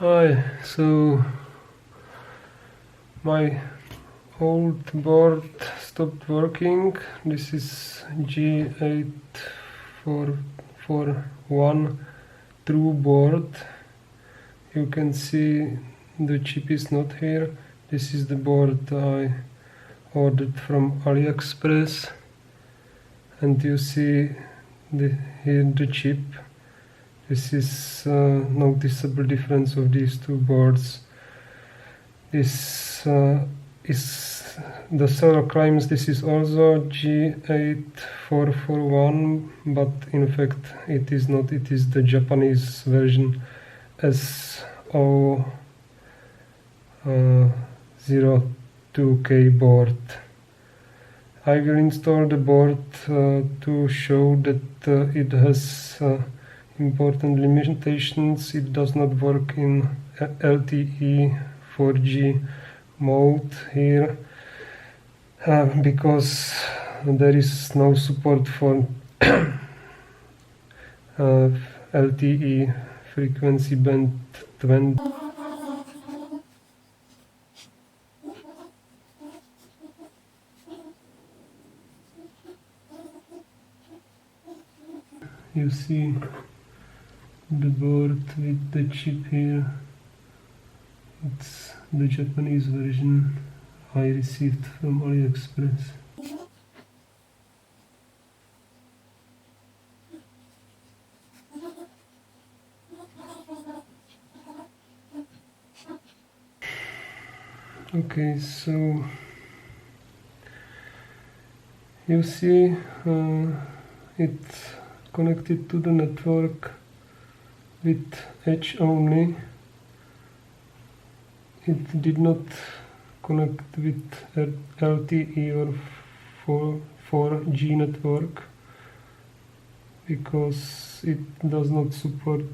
Hi, so my old board stopped working. This is G8441 true board. You can see the chip is not here. This is the board I ordered from AliExpress, and you see here the chip. This is noticeable difference of these two boards. This is the seller claims this is also G8441, but in fact it is not. It is the Japanese version SO-02K board. I will install the board to show that it has important limitations. It does not work in LTE 4G mode here because there is no support for LTE frequency band 20. You see the board with the chip here. It's the Japanese version I received from AliExpress. Okay, so you see it's connected to the network with Edge only. It did not connect with LTE or 4G network because it does not support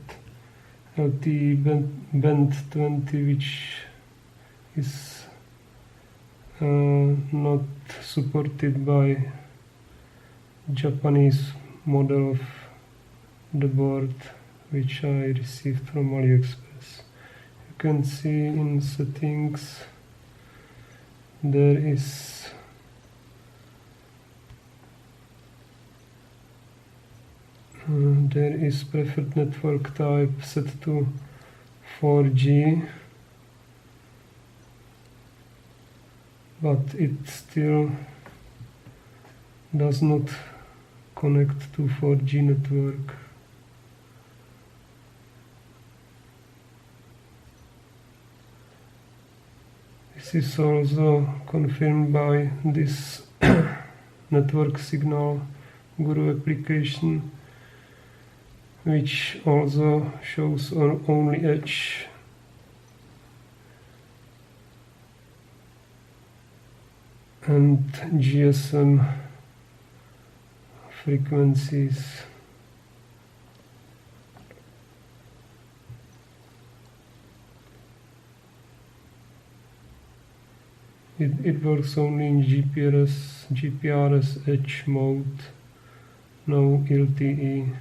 LTE band 20, which is not supported by Japanese model of the board which I received from AliExpress. You can see in settings there is preferred network type set to 4G, but it still does not connect to 4G network. This is also confirmed by this network signal Guru application, which also shows only Edge and GSM frequencies. It works only in GPRS Edge mode, no LTE.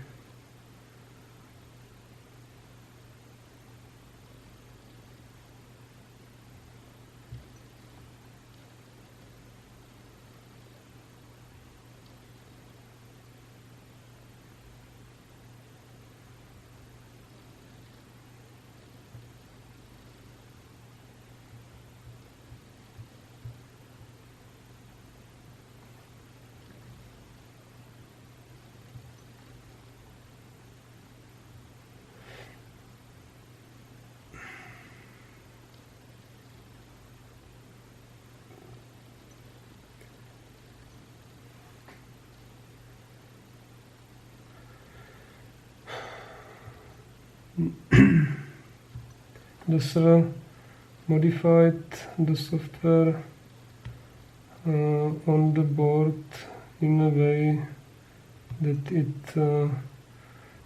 The seller modified the software on the board in a way that it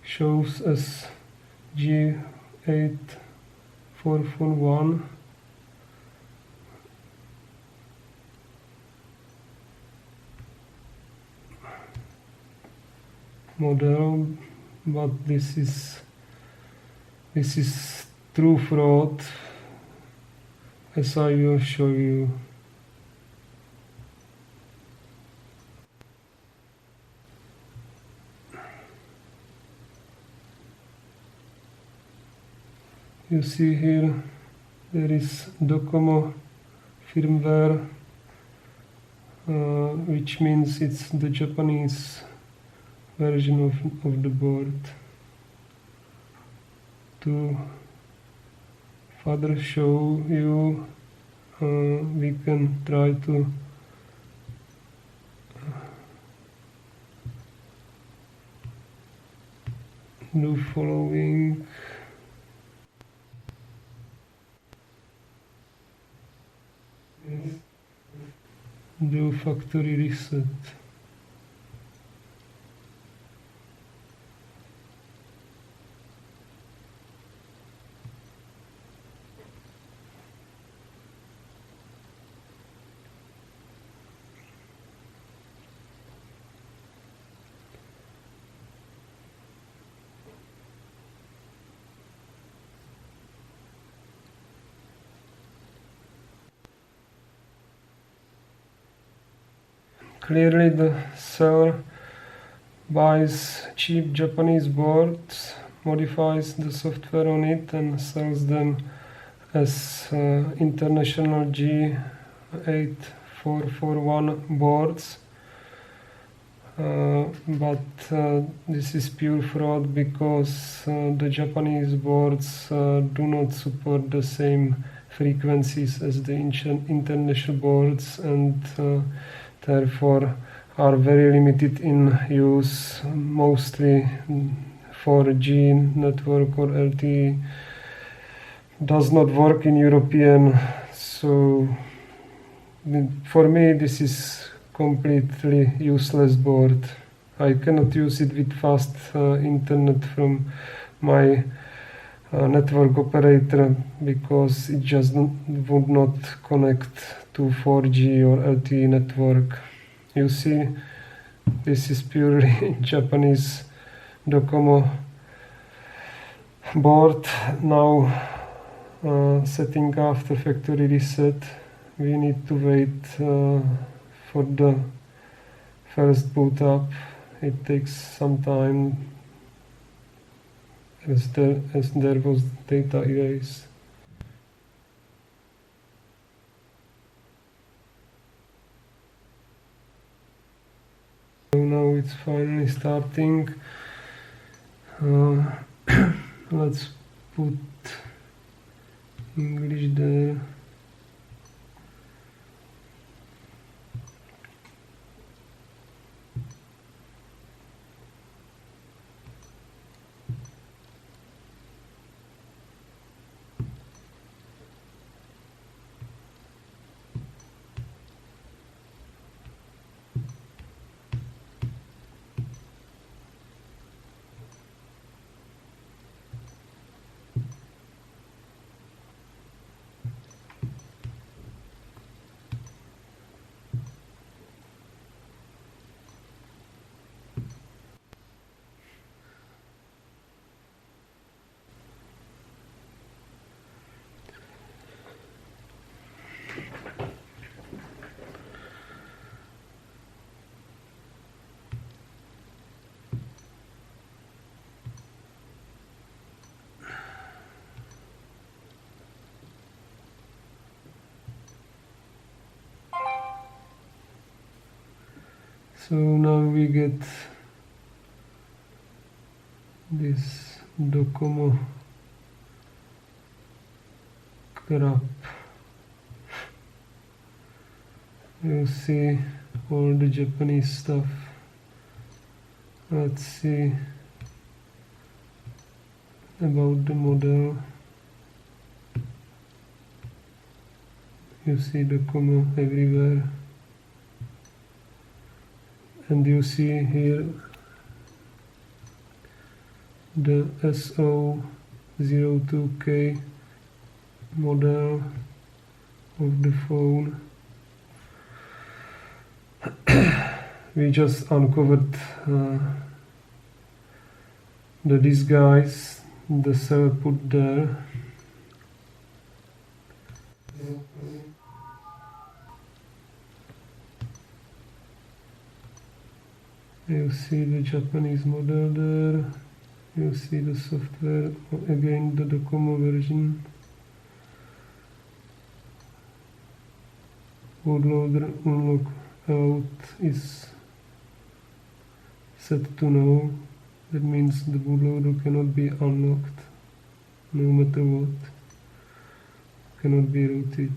shows as G8441 model, but this is true fraud, as I will show you. You see here there is Docomo firmware, which means it's the Japanese version of the board. To further show you, we can try to do following. Do factory reset. Clearly the seller buys cheap Japanese boards, modifies the software on it and sells them as international G8441 boards. But this is pure fraud, because the Japanese boards do not support the same frequencies as the international boards, and therefore are very limited in use. Mostly 4G network or LTE does not work in European, so for me this is completely useless board. I cannot use it with fast internet from my network operator, because it just would not connect to 4G or LTE network. You see, this is purely Japanese Docomo board. Now setting after factory reset, we need to wait for the first boot up. It takes some time, as there was data erase. So now it's finally starting. Let's put English there. So now we get this Docomo crap. You see all the Japanese stuff. Let's see about the model. You see Docomo everywhere. And you see here the SO-02K model of the phone. We just uncovered the disguise the seller put there. You see the Japanese model there. You see the software, again the Docomo version. Bootloader unlock out is set to no. That means the bootloader cannot be unlocked, no matter what. Cannot be rooted.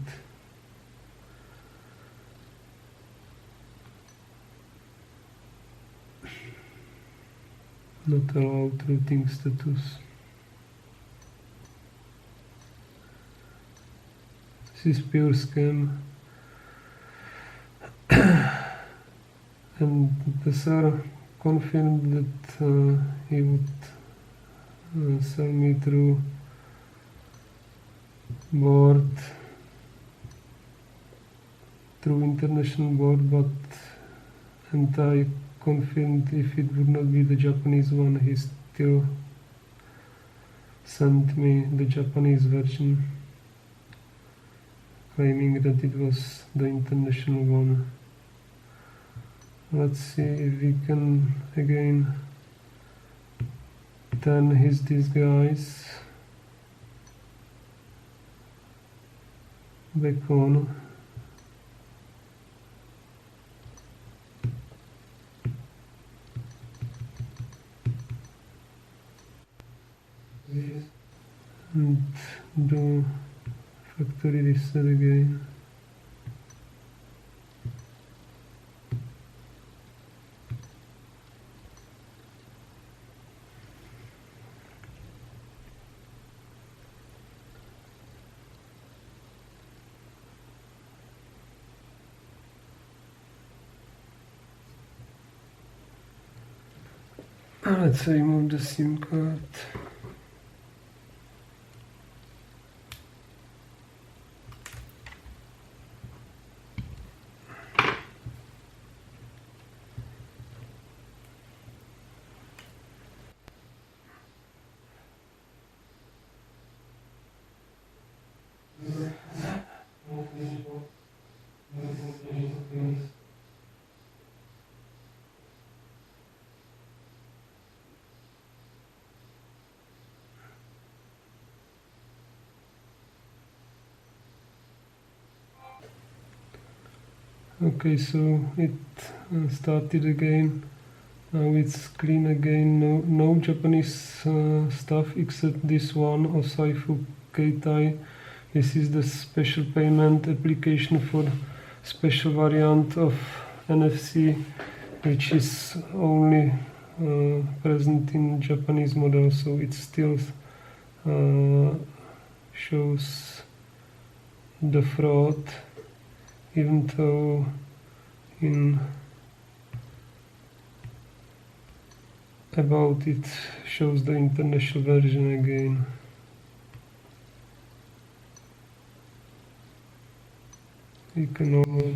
Not allowed rooting status. This is pure scam. And the seller confirmed that he would sell me through board, through international board, and I confirmed if it would not be the Japanese one, he still sent me the Japanese version, claiming that it was the international one. Let's see if we can again turn his disguise back on. And do factory reset again. Let's remove the SIM card. Okay, so it started again. Now it's clean again. No Japanese stuff except this one, Osaifu Keitai. This is the special payment application for special variant of NFC, which is only present in Japanese model, so it still shows the fraud, even though in about it shows the international version again. You can all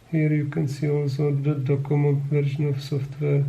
here you can see also the Docomo version of software.